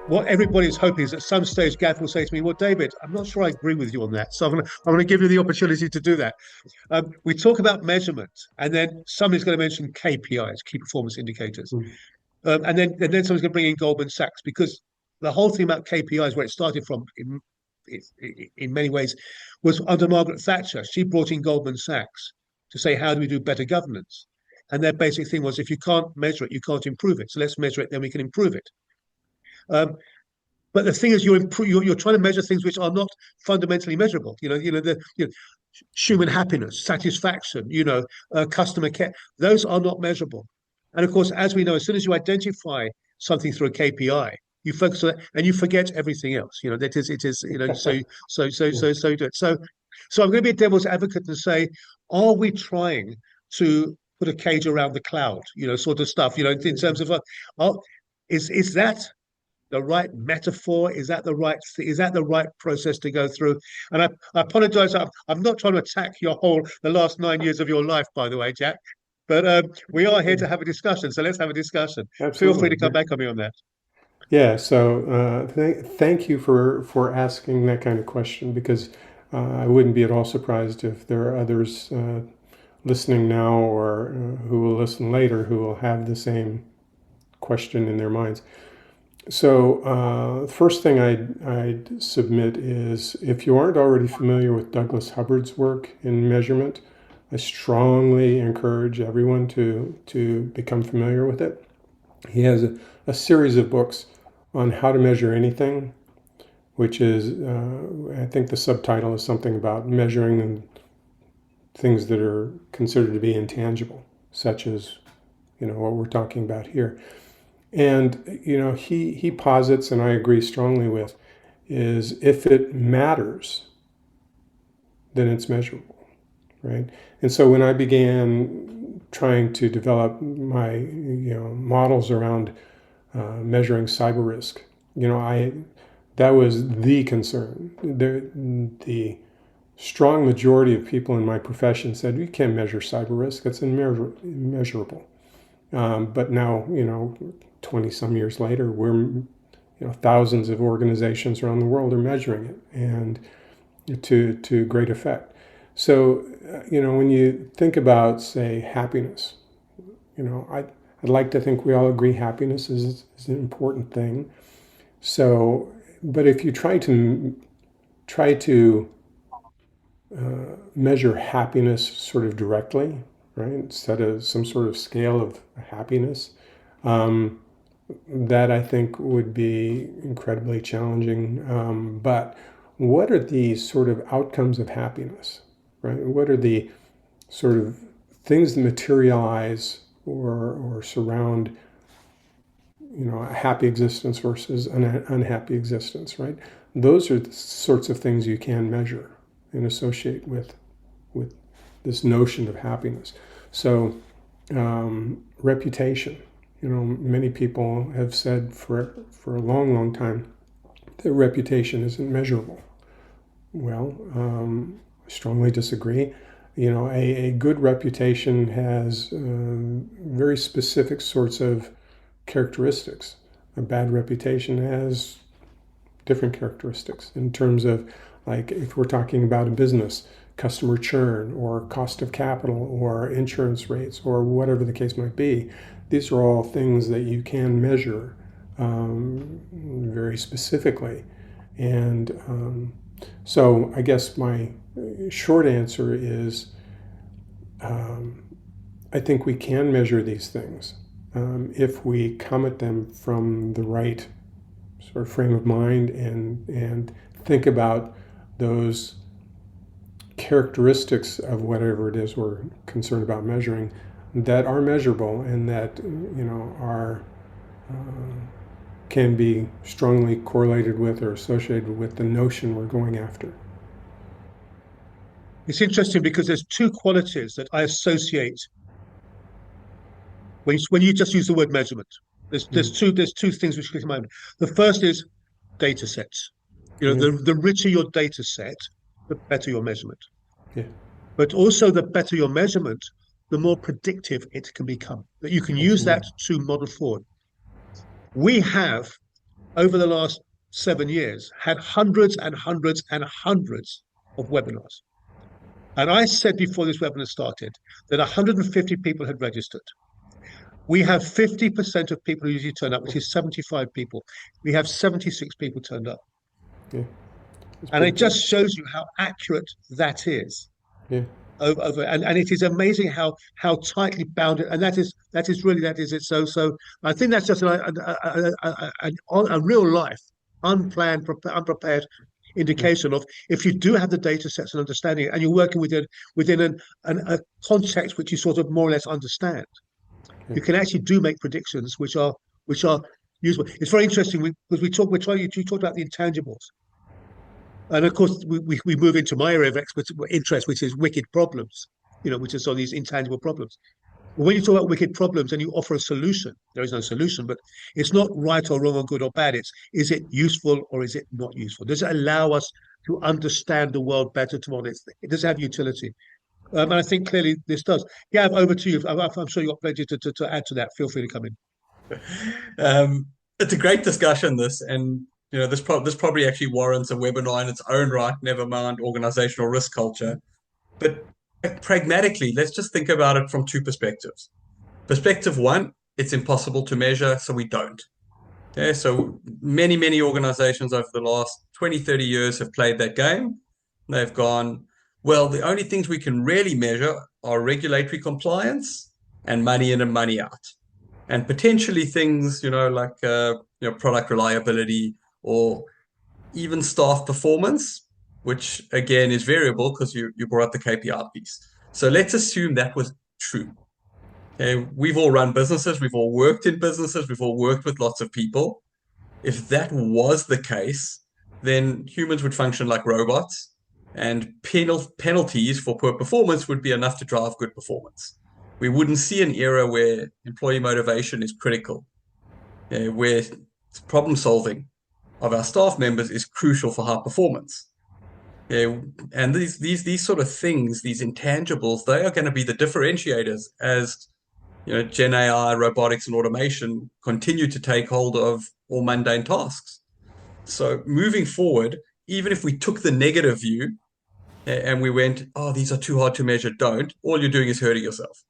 what everybody is hoping is at some stage Gav will say to me, "Well, David, I'm not sure I agree with you on that." So I'm going to give you the opportunity to do that. We talk about measurement, and then somebody's going to mention KPIs, key performance indicators, Mm. and then someone's going to bring in Goldman Sachs because the whole thing about KPIs, where it started from, in many ways, was under Margaret Thatcher. She brought in Goldman Sachs to say, "How do we do better governance?" And their basic thing was, if you can't measure it, you can't improve it. So let's measure it, then we can improve it. Um, but the thing is, you're trying to measure things which are not fundamentally measurable. Human happiness, satisfaction, customer care. Those are not measurable. And of course, as we know, as soon as you identify something through a KPI, you focus on it and you forget everything else. That is, it is, so do it. So I'm going to be a devil's advocate and say, are we trying to put a cage around the cloud, sort of stuff, in terms of, is that the right metaphor? Is that the right process to go through? And I apologize. I'm not trying to attack the last 9 years of your life, by the way, Jack. But we are here to have a discussion, so let's have a discussion. Feel free to come Absolutely. back on me on that. Yeah, so thank you for asking that kind of question because I wouldn't be at all surprised if there are others listening now or who will listen later who will have the same question in their minds. So, first thing I'd submit is if you aren't already familiar with Douglas Hubbard's work in measurement, I strongly encourage everyone to become familiar with it. He has a series of books on how to measure anything, which is, I think the subtitle is something about measuring things that are considered to be intangible, such as, what we're talking about here. And, he posits, and I agree strongly with, is if it matters, then it's measurable, right? And so when I began trying to develop my, models around measuring cyber risk, that was the concern. The strong majority of people in my profession said, you can't measure cyber risk, it's immeasurable. But now, 20 some years later, thousands of organizations around the world are measuring it and to great effect. So, when you think about, say, happiness, I'd like to think we all agree happiness is an important thing. So, but if you try to measure happiness sort of directly, right, instead of some sort of scale of happiness, that I think would be incredibly challenging. But what are the sort of outcomes of happiness, right? What are the sort of things that materialize or surround, a happy existence versus an unhappy existence, right? Those are the sorts of things you can measure and associate with this notion of happiness. So, reputation. Many people have said for a long, long time that reputation isn't measurable. Well, I strongly disagree. A good reputation has very specific sorts of characteristics. A bad reputation has different characteristics in terms of, like, if we're talking about a business, customer churn or cost of capital or insurance rates or whatever the case might be. These are all things that you can measure very specifically. And so I guess my short answer is I think we can measure these things if we come at them from the right sort of frame of mind and think about those characteristics of whatever it is we're concerned about measuring that are measurable and that are can be strongly correlated with or associated with the notion we're going after. It's interesting because there's two qualities that I associate when you just use the word measurement. There's Mm. two things which come to mind. The first is data sets. Yeah, The richer your data set, the better your measurement. yeah, But also, the better your measurement, the more predictive it can become. That you can use absolutely. that to model forward. We have over the last 7 years, had hundreds and hundreds and hundreds of webinars. And I said before this webinar started that 150 people had registered. We have 50% of people who usually turn up, which is 75 people. We have 76 people turned up. Yeah, it's And pretty it good. just shows you how accurate that is. Yeah, And it is amazing how tightly bounded, and that is it. So I think that's just a real life, unplanned, unprepared yeah, indication of if you do have the data sets and understanding, and you're working within a context which you sort of more or less understand, yeah, you can actually do make predictions which are useful. It's very interesting because you talked about the intangibles. And of course, we move into my area of interest, which is wicked problems, which is on these intangible problems. Well, when you talk about wicked problems and you offer a solution, there is no solution, but it's not right or wrong or good or bad. It's, is it useful or is it not useful? Does it allow us to understand the world better tomorrow? Does it have utility? And I think clearly this does. Gav, over to you. I'm sure you've got plenty to add to that. Feel free to come in. It's a great discussion, this, and this probably actually warrants a webinar in its own right. Never mind organizational risk culture, but pragmatically, let's just think about it from two perspectives. Perspective one, it's impossible to measure, so we don't. Okay, so many organizations over the last 20, 30 years have played that game. They've gone, well, the only things we can really measure are regulatory compliance and money in and money out. And potentially things, like product reliability or even staff performance, which again is variable because you brought up the KPI piece. So let's assume that was true. Okay, we've all run businesses, we've all worked in businesses, we've all worked with lots of people. If that was the case, then humans would function like robots, and penalties for poor performance would be enough to drive good performance. We wouldn't see an era where employee motivation is critical, where problem solving of our staff members is crucial for high performance. And these sort of things, these intangibles, they are going to be the differentiators as Gen AI, robotics, and automation continue to take hold of all mundane tasks. So moving forward, even if we took the negative view and we went, oh, these are too hard to measure, don't, all you're doing is hurting yourself.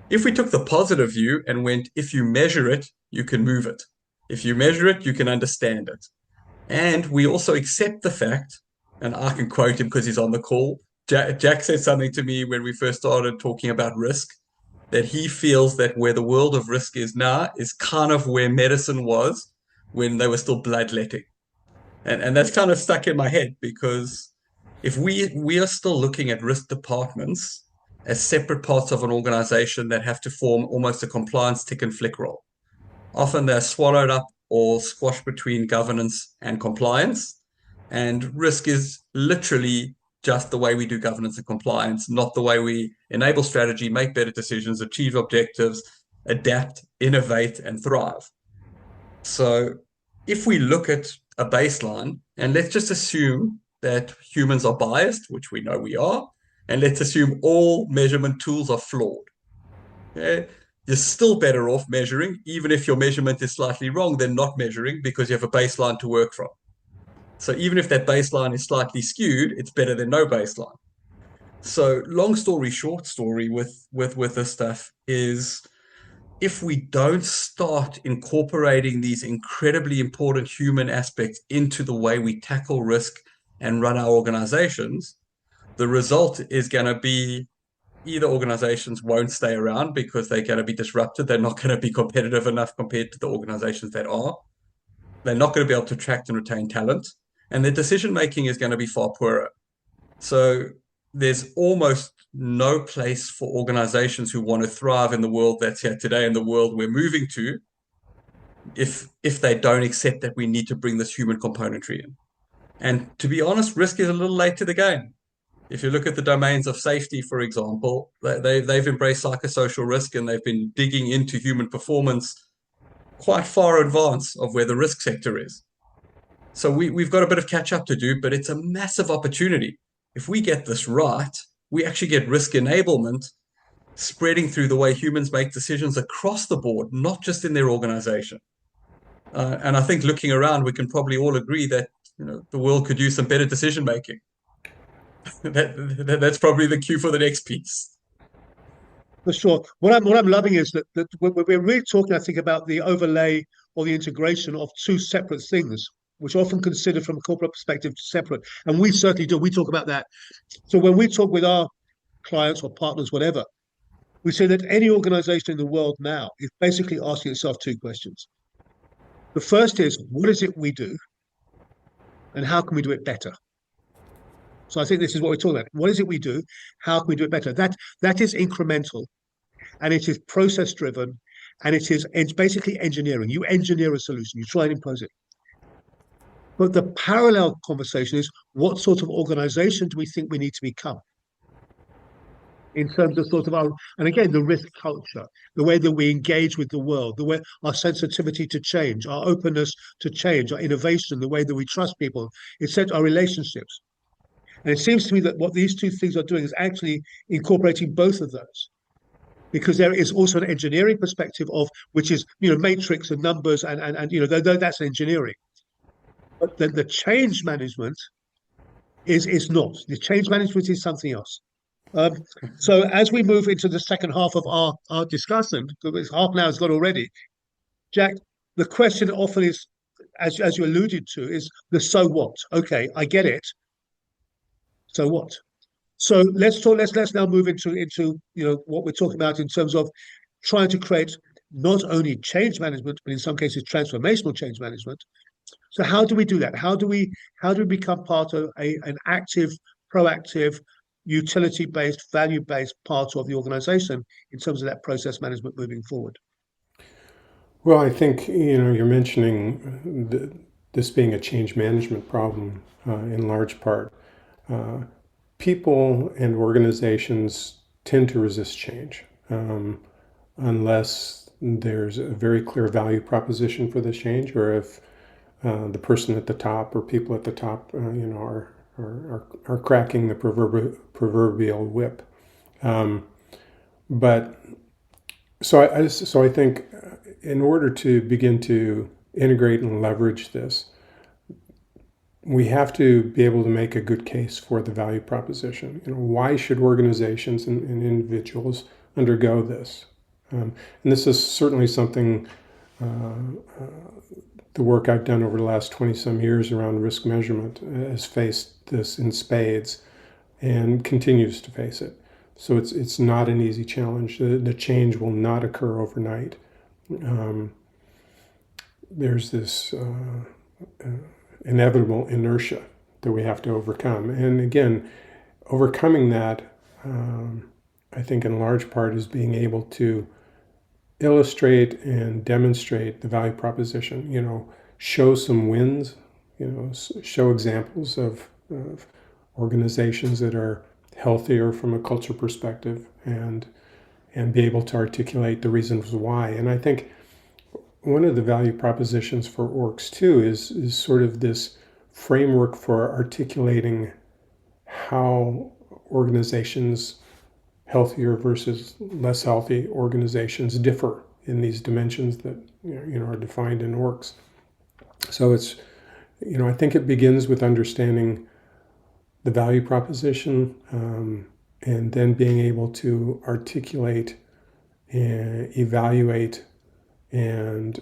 If we took the positive view and went, if you measure it, you can move it. If you measure it, you can understand it. And we also accept the fact, and I can quote him because he's on the call. Jack said something to me when we first started talking about risk, that he feels that where the world of risk is now is kind of where medicine was when they were still bloodletting. And that's kind of stuck in my head, because if we are still looking at risk departments as separate parts of an organization that have to form almost a compliance tick and flick role. Often they're swallowed up or squashed between governance and compliance. And risk is literally just the way we do governance and compliance, not the way we enable strategy, make better decisions, achieve objectives, adapt, innovate, and thrive. So if we look at a baseline, and let's just assume that humans are biased, which we know we are, and let's assume all measurement tools are flawed. Okay? You're still better off measuring, even if your measurement is slightly wrong, than not measuring, because you have a baseline to work from. So even if that baseline is slightly skewed, it's better than no baseline. So long story short story with this stuff is, if we don't start incorporating these incredibly important human aspects into the way we tackle risk and run our organizations, the result is going to be either organizations won't stay around because they're going to be disrupted. They're not going to be competitive enough compared to the organizations that are. They're not going to be able to attract and retain talent. And their decision-making is going to be far poorer. So there's almost no place for organizations who want to thrive in the world that's here today and the world we're moving to if they don't accept that we need to bring this human componentry in. And to be honest, risk is a little late to the game. If you look at the domains of safety, for example, they've embraced psychosocial risk, and they've been digging into human performance quite far in advance of where the risk sector is. So we've got a bit of catch up to do, but it's a massive opportunity. If we get this right, we actually get risk enablement spreading through the way humans make decisions across the board, not just in their organization. And I think looking around, we can probably all agree that the world could use some better decision making. That's probably the cue for the next piece. For sure. What I'm loving is that we're really talking, I think, about the overlay or the integration of two separate things, which are often considered from a corporate perspective separate. And we certainly do. We talk about that. So when we talk with our clients or partners, whatever, we say that any organization in the world now is basically asking itself two questions. The first is, what is it we do, and how can we do it better? So I think this is what we're talking about. What is it we do? How can we do it better? That is incremental, and it is process driven, and it's basically engineering. You engineer a solution, you try and impose it. But the parallel conversation is, what sort of organization do we think we need to become in terms of sort of our, and again, the risk culture, the way that we engage with the world, the way our sensitivity to change, our openness to change, our innovation, the way that we trust people, etc., our relationships. And it seems to me that what these two things are doing is actually incorporating both of those, because there is also an engineering perspective of, which is, matrix and numbers, and that's engineering. But the change management is not. The change management is something else. So as we move into the second half of our discussion, because half an hour has gone already, Jack, the question often is, as you alluded to, is the so what? Okay, I get it. So what? So let's talk. Let's now move into what we're talking about in terms of trying to create not only change management, but in some cases transformational change management. So how do we do that? How do we become part of an active, proactive, utility-based, value-based part of the organization in terms of that process management moving forward? Well, I think you're mentioning this being a change management problem in large part. People and organizations tend to resist change unless there's a very clear value proposition for the change, or if the person at the top or people at the top, are cracking the proverbial whip. But so I think in order to begin to integrate and leverage this, we have to be able to make a good case for the value proposition. Why should organizations and individuals undergo this? And this is certainly something, the work I've done over the last 20 some years around risk measurement has faced this in spades and continues to face it. So it's not an easy challenge. The change will not occur overnight. There's this inevitable inertia that we have to overcome. And again, overcoming that, I think in large part is being able to illustrate and demonstrate the value proposition, show some wins, show examples of organizations that are healthier from a culture perspective, and be able to articulate the reasons why. And I think one of the value propositions for ORCS too is sort of this framework for articulating how organizations, healthier versus less healthy organizations, differ in these dimensions that are defined in ORCS. So it's, I think it begins with understanding the value proposition, and then being able to articulate and evaluate and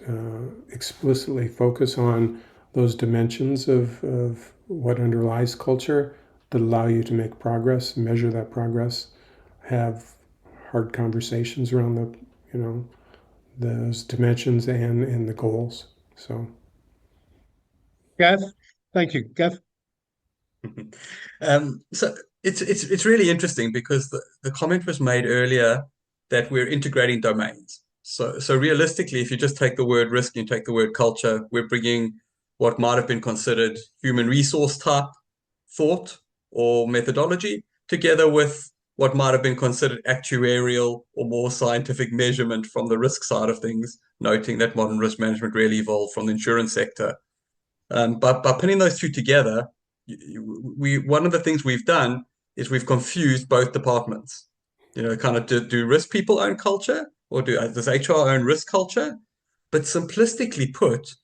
explicitly focus on those dimensions of what underlies culture that allow you to make progress, measure that progress, have hard conversations around those dimensions and the goals. So, Gav, thank you, Gav. So it's really interesting because the comment was made earlier that we're integrating domains. So realistically, if you just take the word risk and you take the word culture, we're bringing what might have been considered human resource type thought or methodology together with what might have been considered actuarial or more scientific measurement from the risk side of things, noting that modern risk management really evolved from the insurance sector. But by putting those two together, one of the things we've done is we've confused both departments. Kind of do risk people own culture, or does HR own risk culture? But simplistically put,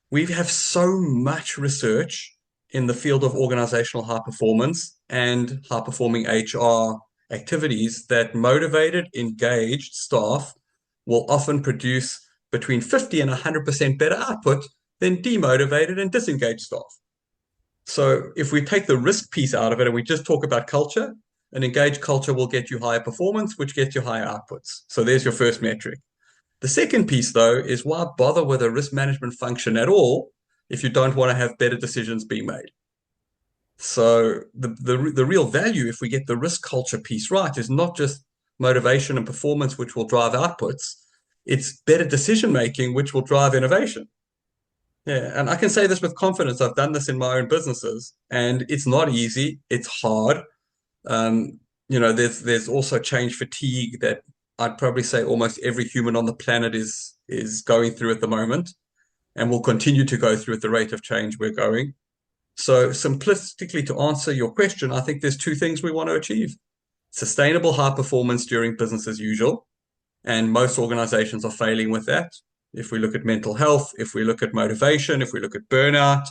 We have so much research in the field of organizational high performance and high performing HR activities that motivated, engaged staff will often produce between 50 and 100% better output than demotivated and disengaged staff. So if we take the risk piece out of it and we just talk about culture, an engaged culture will get you higher performance, which gets you higher outputs. So there's your first metric. The second piece, though, is why bother with a risk management function at all if you don't want to have better decisions being made? So the real value, if we get the risk culture piece right, is not just motivation and performance, which will drive outputs. It's better decision making, which will drive innovation. Yeah, and I can say this with confidence. I've done this in my own businesses, and it's not easy. It's hard. There's also change fatigue that I'd probably say almost every human on the planet is going through at the moment, and will continue to go through at the rate of change we're going. So simplistically, to answer your question, I think there's two things we want to achieve. Sustainable high performance during business as usual, and most organizations are failing with that. If we look at mental health, if we look at motivation, if we look at burnout,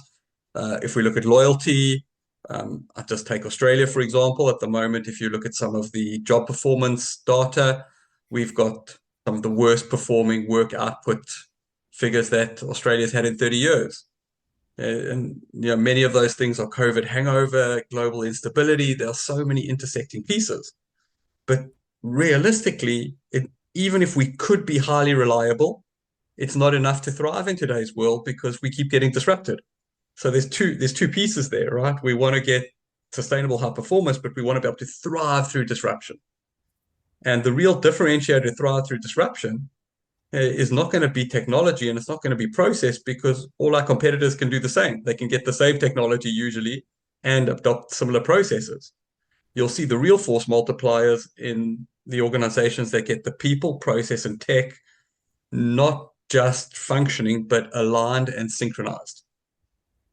if we look at loyalty, I just take Australia, for example. At the moment, if you look at some of the job performance data, we've got some of the worst performing work output figures that Australia's had in 30 years. And many of those things are COVID hangover, global instability. There are so many intersecting pieces. But realistically, even if we could be highly reliable, it's not enough to thrive in today's world because we keep getting disrupted. So there's two pieces there, right? We want to get sustainable high performance, but we want to be able to thrive through disruption. And the real differentiator to thrive through disruption is not going to be technology, and it's not going to be process, because all our competitors can do the same. They can get the same technology usually and adopt similar processes. You'll see the real force multipliers in the organizations that get the people, process, and tech not just functioning, but aligned and synchronized.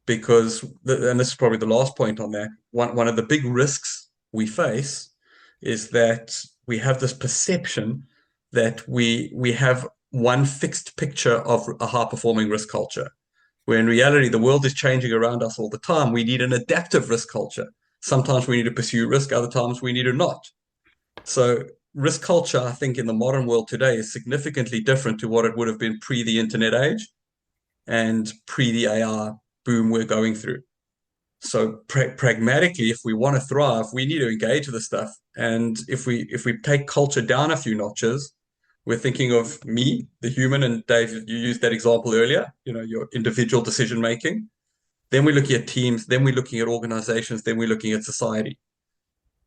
Because, and this is probably the last point on that, one of the big risks we face is that we have this perception that we have one fixed picture of a high-performing risk culture, where in reality, the world is changing around us all the time. We need an adaptive risk culture. Sometimes we need to pursue risk, other times we need to not. So risk culture, I think, in the modern world today is significantly different to what it would have been pre the internet age and pre the AI boom we're going through. So pragmatically, if we want to thrive, we need to engage with this stuff. And if we take culture down a few notches, we're thinking of me, the human, and Dave, you used that example earlier, your individual decision making. Then we're looking at teams, then we're looking at organizations, then we're looking at society.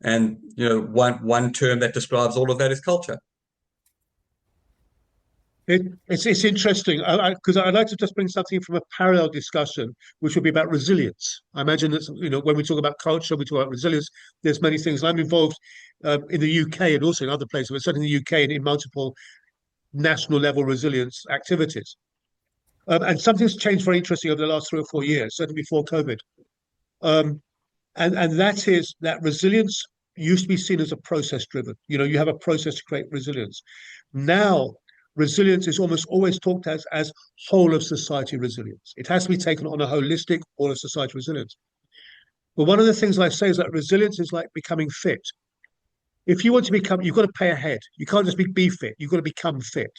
And one term that describes all of that is culture. It's interesting because I'd like to just bring something from a parallel discussion, which would be about resilience. I imagine that when we talk about culture, we talk about resilience. There's many things. I'm involved in the UK and also in other places, but certainly in the UK and in multiple national level resilience activities. And something's changed very interesting over the last 3 or 4 years, certainly before COVID. And that is that resilience used to be seen as a process driven. You have a process to create resilience. Now, resilience is almost always talked as whole of society resilience. It has to be taken on a holistic whole of society resilience. But one of the things I say is that resilience is like becoming fit. If you want to become, you've got to pay ahead. You can't just be fit. You've got to become fit.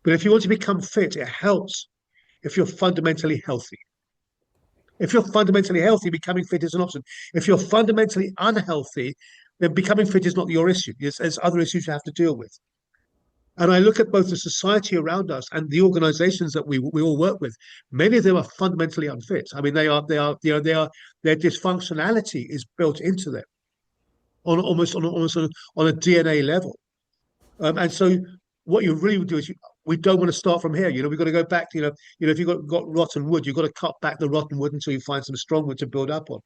But if you want to become fit, it helps if you're fundamentally healthy. If you're fundamentally healthy, becoming fit is an option. If you're fundamentally unhealthy, then becoming fit is not your issue. There's other issues you have to deal with. And I look at both the society around us and the organizations that we all work with. Many of them are fundamentally unfit. I mean, their dysfunctionality is built into them on a DNA level. And so what you really would do is we don't want to start from here. We've got to go back to, if you've got rotten wood, you've got to cut back the rotten wood until you find some strong wood to build up on.